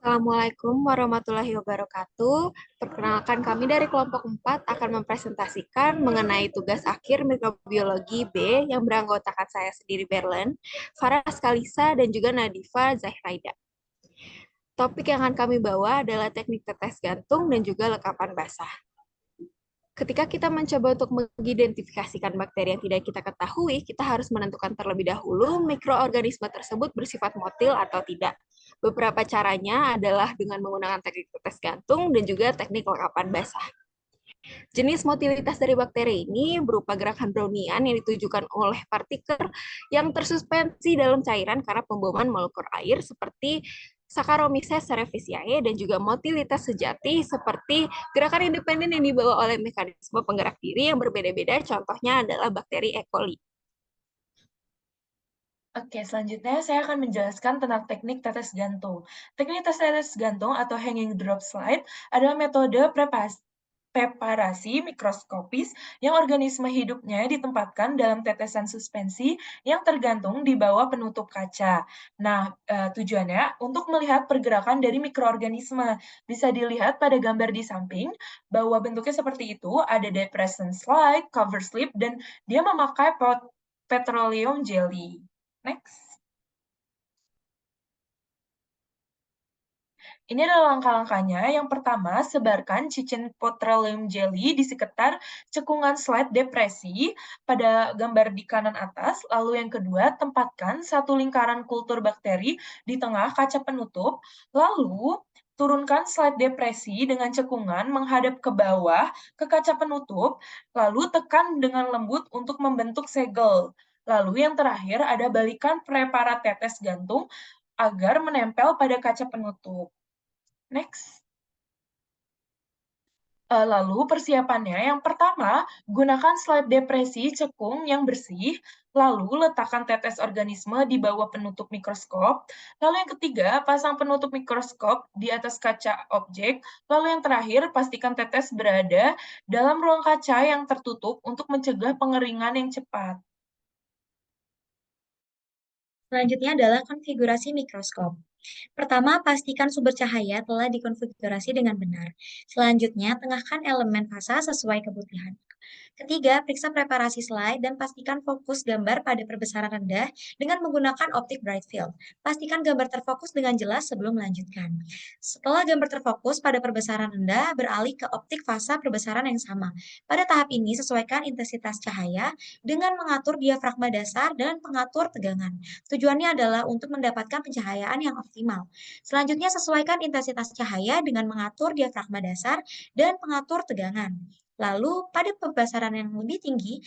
Assalamualaikum warahmatullahi wabarakatuh. Perkenalkan kami dari kelompok 4 akan mempresentasikan mengenai tugas akhir mikrobiologi B yang beranggotakan saya sendiri Berlen, Farah Kalisa, dan juga Nadifa Zahraida. Topik yang akan kami bawa adalah teknik tetes gantung dan juga lekapan basah. Ketika kita mencoba untuk mengidentifikasikan bakteri yang tidak kita ketahui, kita harus menentukan terlebih dahulu mikroorganisme tersebut bersifat motil atau tidak. Beberapa caranya adalah dengan menggunakan teknik tetes gantung dan juga teknik lekapan basah. Jenis motilitas dari bakteri ini berupa gerakan Brownian yang ditujukan oleh partikel yang tersuspensi dalam cairan karena pemboman molekul air seperti Saccharomyces cerevisiae dan juga motilitas sejati seperti gerakan independen yang dibawa oleh mekanisme penggerak diri yang berbeda-beda, contohnya adalah bakteri E. coli. Oke, selanjutnya saya akan menjelaskan tentang teknik tetes gantung. Teknik tetes gantung atau hanging drop slide adalah metode preparasi mikroskopis yang organisme hidupnya ditempatkan dalam tetesan suspensi yang tergantung di bawah penutup kaca. Nah, tujuannya untuk melihat pergerakan dari mikroorganisme. Bisa dilihat pada gambar di samping bahwa bentuknya seperti itu, ada depression slide, cover slip, dan dia memakai petroleum jelly. Next. Ini adalah langkah-langkahnya. Yang pertama, sebarkan cincin petroleum jelly di sekitar cekungan slide depresi pada gambar di kanan atas. Lalu yang kedua, tempatkan satu lingkaran kultur bakteri di tengah kaca penutup. Lalu, turunkan slide depresi dengan cekungan menghadap ke bawah ke kaca penutup. Lalu tekan dengan lembut untuk membentuk segel. Lalu yang terakhir ada balikan preparat tetes gantung agar menempel pada kaca penutup. Next. Lalu persiapannya, yang pertama, gunakan slide depresi cekung yang bersih, lalu letakkan tetes organisme di bawah penutup mikroskop, lalu yang ketiga, pasang penutup mikroskop di atas kaca objek, lalu yang terakhir, pastikan tetes berada dalam ruang kaca yang tertutup untuk mencegah pengeringan yang cepat. Selanjutnya adalah konfigurasi mikroskop. Pertama, pastikan sumber cahaya telah dikonfigurasi dengan benar. Selanjutnya, tengahkan elemen fasa sesuai kebutuhan. Ketiga, periksa preparasi slide dan pastikan fokus gambar pada perbesaran rendah dengan menggunakan optik bright field. Pastikan gambar terfokus dengan jelas sebelum melanjutkan. Setelah gambar terfokus pada perbesaran rendah, beralih ke optik fasa perbesaran yang sama. Pada tahap ini, sesuaikan intensitas cahaya dengan mengatur diafragma dasar dan pengatur tegangan. Tujuannya adalah untuk mendapatkan pencahayaan yang optimal. Selanjutnya, sesuaikan intensitas cahaya dengan mengatur diafragma dasar dan pengatur tegangan. Lalu, pada pembasaran yang lebih tinggi,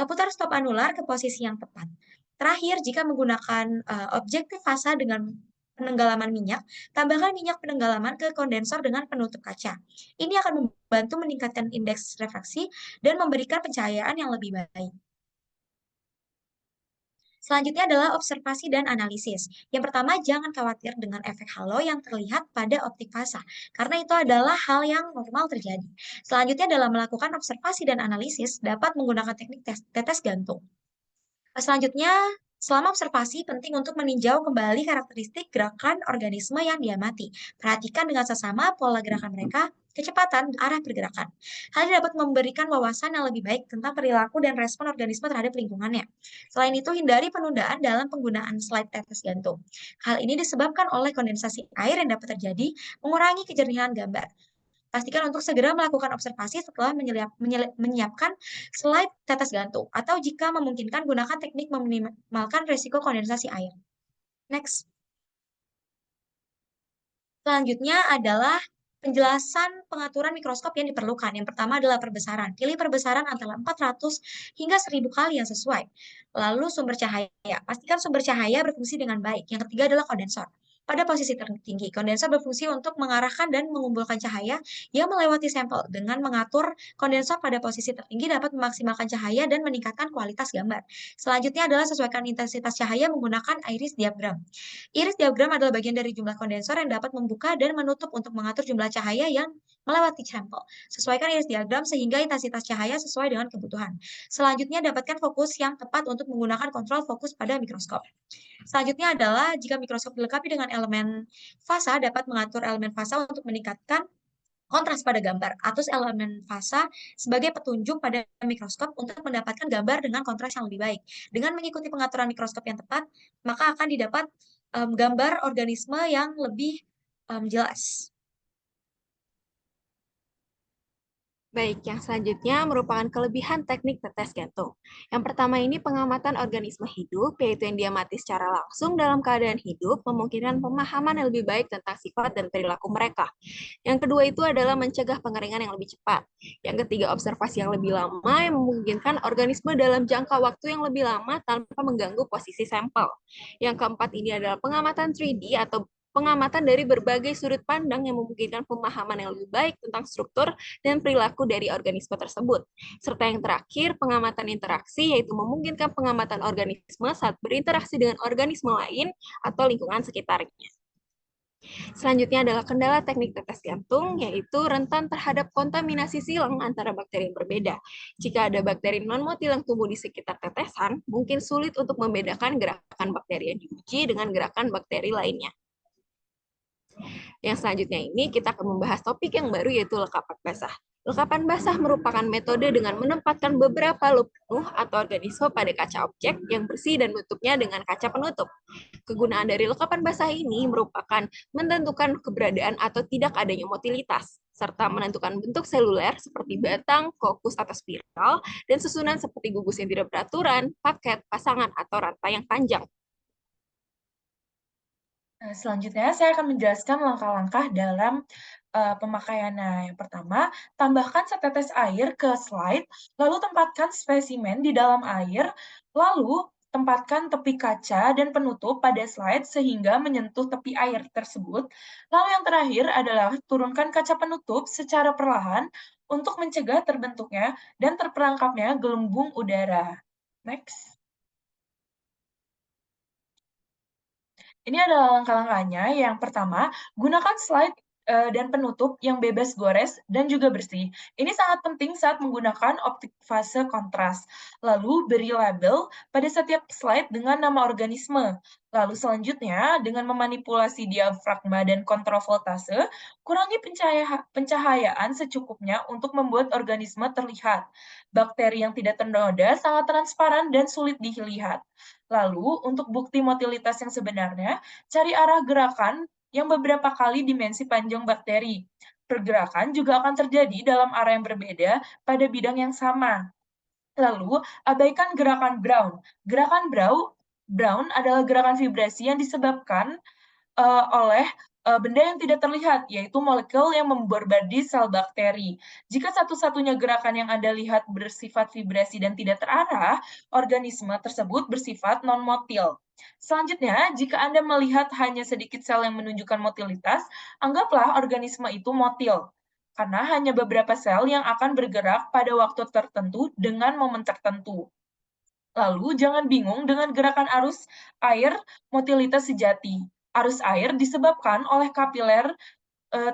putar stop anular ke posisi yang tepat. Terakhir, jika menggunakan objektif fasa dengan penenggalaman minyak, tambahkan minyak penenggalaman ke kondensor dengan penutup kaca. Ini akan membantu meningkatkan indeks refraksi dan memberikan pencahayaan yang lebih baik. Selanjutnya adalah observasi dan analisis. Yang pertama, jangan khawatir dengan efek halo yang terlihat pada optik fasa, karena itu adalah hal yang normal terjadi. Selanjutnya adalah melakukan observasi dan analisis dapat menggunakan teknik tetes gantung. Selanjutnya, selama observasi penting untuk meninjau kembali karakteristik gerakan organisme yang diamati. Perhatikan dengan sesama pola gerakan mereka, kecepatan, dan arah pergerakan. Hal ini dapat memberikan wawasan yang lebih baik tentang perilaku dan respon organisme terhadap lingkungannya. Selain itu, hindari penundaan dalam penggunaan slide tetes gantung. Hal ini disebabkan oleh kondensasi air yang dapat terjadi, mengurangi kejernihan gambar. Pastikan untuk segera melakukan observasi setelah menyiapkan slide tetes gantung, atau jika memungkinkan gunakan teknik meminimalkan risiko kondensasi air. Next. Selanjutnya adalah penjelasan pengaturan mikroskop yang diperlukan. Yang pertama adalah perbesaran. Pilih perbesaran antara 400 hingga 1000 kali yang sesuai. Lalu sumber cahaya. Pastikan sumber cahaya berfungsi dengan baik. Yang ketiga adalah kondensor. Pada posisi tertinggi, kondensor berfungsi untuk mengarahkan dan mengumpulkan cahaya yang melewati sampel. Dengan mengatur kondensor pada posisi tertinggi dapat memaksimalkan cahaya dan meningkatkan kualitas gambar. Selanjutnya adalah sesuaikan intensitas cahaya menggunakan iris diagram. Iris diagram adalah bagian dari jumlah kondensor yang dapat membuka dan menutup untuk mengatur jumlah cahaya yang melewati sampel. Sesuaikan iris diagram sehingga intensitas cahaya sesuai dengan kebutuhan. Selanjutnya, dapatkan fokus yang tepat untuk menggunakan kontrol fokus pada mikroskop. Selanjutnya adalah jika mikroskop dilengkapi dengan elemen fasa, dapat mengatur elemen fasa untuk meningkatkan kontras pada gambar, atau elemen fasa sebagai petunjuk pada mikroskop untuk mendapatkan gambar dengan kontras yang lebih baik. Dengan mengikuti pengaturan mikroskop yang tepat, maka akan didapat gambar organisme yang lebih jelas. Baik, yang selanjutnya merupakan kelebihan teknik tetes gantung. Yang pertama ini pengamatan organisme hidup, yaitu yang diamati secara langsung dalam keadaan hidup, memungkinkan pemahaman yang lebih baik tentang sifat dan perilaku mereka. Yang kedua itu adalah mencegah pengeringan yang lebih cepat. Yang ketiga, observasi yang lebih lama yang memungkinkan organisme dalam jangka waktu yang lebih lama tanpa mengganggu posisi sampel. Yang keempat ini adalah pengamatan 3D atau pengamatan dari berbagai sudut pandang yang memungkinkan pemahaman yang lebih baik tentang struktur dan perilaku dari organisme tersebut. Serta yang terakhir, pengamatan interaksi, yaitu memungkinkan pengamatan organisme saat berinteraksi dengan organisme lain atau lingkungan sekitarnya. Selanjutnya adalah kendala teknik tetes gantung, yaitu rentan terhadap kontaminasi silang antara bakteri yang berbeda. Jika ada bakteri non-motil yang tumbuh di sekitar tetesan, mungkin sulit untuk membedakan gerakan bakteri yang diuji dengan gerakan bakteri lainnya. Yang selanjutnya ini kita akan membahas topik yang baru yaitu lekapan basah. Lekapan basah merupakan metode dengan menempatkan beberapa loop penuh atau organisme pada kaca objek yang bersih dan bentuknya dengan kaca penutup. Kegunaan dari lekapan basah ini merupakan menentukan keberadaan atau tidak adanya motilitas, serta menentukan bentuk seluler seperti batang, kokus atau spiral, dan susunan seperti gugus yang tidak beraturan, paket, pasangan, atau rantai yang panjang. Nah, selanjutnya saya akan menjelaskan langkah-langkah dalam pemakaiannya. Yang pertama, tambahkan setetes air ke slide, lalu tempatkan spesimen di dalam air, lalu tempatkan tepi kaca dan penutup pada slide sehingga menyentuh tepi air tersebut. Lalu yang terakhir adalah turunkan kaca penutup secara perlahan untuk mencegah terbentuknya dan terperangkapnya gelembung udara. Next. Ini adalah langkah-langkahnya. Yang pertama, gunakan slide dan penutup yang bebas gores dan juga bersih. Ini sangat penting saat menggunakan optik fase kontras. Lalu beri label pada setiap slide dengan nama organisme. Lalu selanjutnya, dengan memanipulasi diafragma dan kontrol voltase, kurangi pencahayaan secukupnya untuk membuat organisme terlihat. Bakteri yang tidak ternoda sangat transparan dan sulit dilihat. Lalu, untuk bukti motilitas yang sebenarnya, cari arah gerakan yang beberapa kali dimensi panjang bakteri. Pergerakan juga akan terjadi dalam arah yang berbeda pada bidang yang sama. Lalu, abaikan gerakan Brown. Gerakan Brown adalah gerakan vibrasi yang disebabkan oleh benda yang tidak terlihat, yaitu molekul yang membombardir sel bakteri. Jika satu-satunya gerakan yang Anda lihat bersifat vibrasi dan tidak terarah, organisme tersebut bersifat non-motil. Selanjutnya, jika Anda melihat hanya sedikit sel yang menunjukkan motilitas, anggaplah organisme itu motil, karena hanya beberapa sel yang akan bergerak pada waktu tertentu dengan momen tertentu. Lalu, jangan bingung dengan gerakan arus air motilitas sejati. Arus air disebabkan oleh kapiler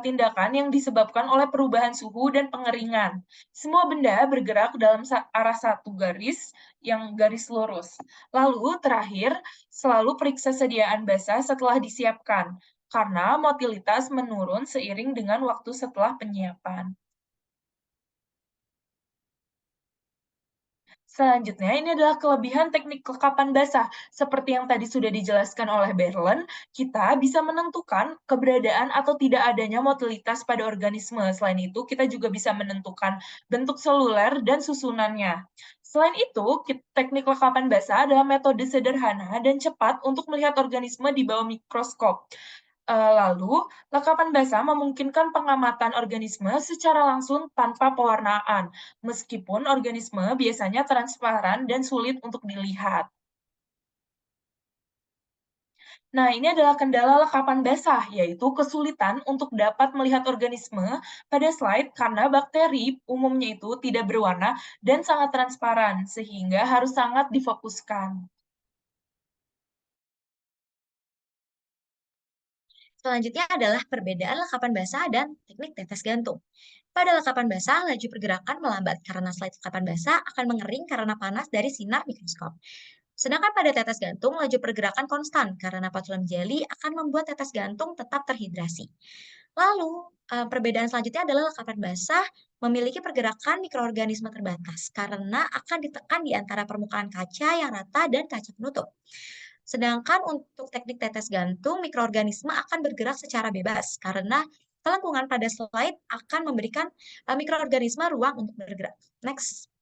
tindakan yang disebabkan oleh perubahan suhu dan pengeringan. Semua benda bergerak dalam arah satu garis yang garis lurus. Lalu, terakhir, selalu periksa sediaan basah setelah disiapkan, karena motilitas menurun seiring dengan waktu setelah penyiapan. Selanjutnya, ini adalah kelebihan teknik lekapan basah. Seperti yang tadi sudah dijelaskan oleh Berlen, kita bisa menentukan keberadaan atau tidak adanya motilitas pada organisme. Selain itu, kita juga bisa menentukan bentuk seluler dan susunannya. Selain itu, teknik lekapan basah adalah metode sederhana dan cepat untuk melihat organisme di bawah mikroskop. Lalu, lekapan basah memungkinkan pengamatan organisme secara langsung tanpa pewarnaan, meskipun organisme biasanya transparan dan sulit untuk dilihat. Nah, ini adalah kendala lekapan basah, yaitu kesulitan untuk dapat melihat organisme pada slide karena bakteri umumnya itu tidak berwarna dan sangat transparan, sehingga harus sangat difokuskan. Selanjutnya adalah perbedaan lekapan basah dan teknik tetes gantung. Pada lekapan basah, laju pergerakan melambat karena slide lekapan basah akan mengering karena panas dari sinar mikroskop. Sedangkan pada tetes gantung, laju pergerakan konstan karena patulum jeli akan membuat tetes gantung tetap terhidrasi. Lalu, perbedaan selanjutnya adalah lekapan basah memiliki pergerakan mikroorganisme terbatas karena akan ditekan di antara permukaan kaca yang rata dan kaca penutup. Sedangkan untuk teknik tetes gantung, mikroorganisme akan bergerak secara bebas karena kelengkungan pada slide akan memberikan mikroorganisme ruang untuk bergerak. Next.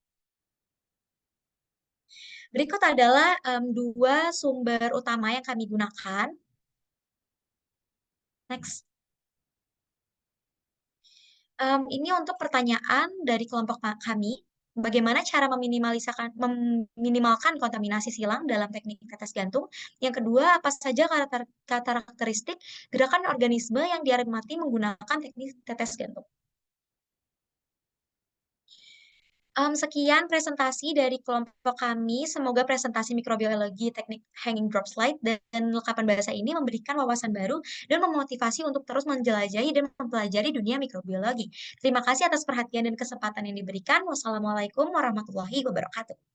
Berikut adalah dua sumber utama yang kami gunakan. Next. Ini untuk pertanyaan dari kelompok kami, bagaimana cara meminimalkan kontaminasi silang dalam teknik tetes gantung? Yang kedua, apa saja karakteristik gerakan organisme yang diamati menggunakan teknik tetes gantung? Sekian presentasi dari kelompok kami. Semoga presentasi mikrobiologi teknik hanging drop slide dan lekapan bahasa ini memberikan wawasan baru dan memotivasi untuk terus menjelajahi dan mempelajari dunia mikrobiologi. Terima kasih atas perhatian dan kesempatan yang diberikan. Wassalamualaikum warahmatullahi wabarakatuh.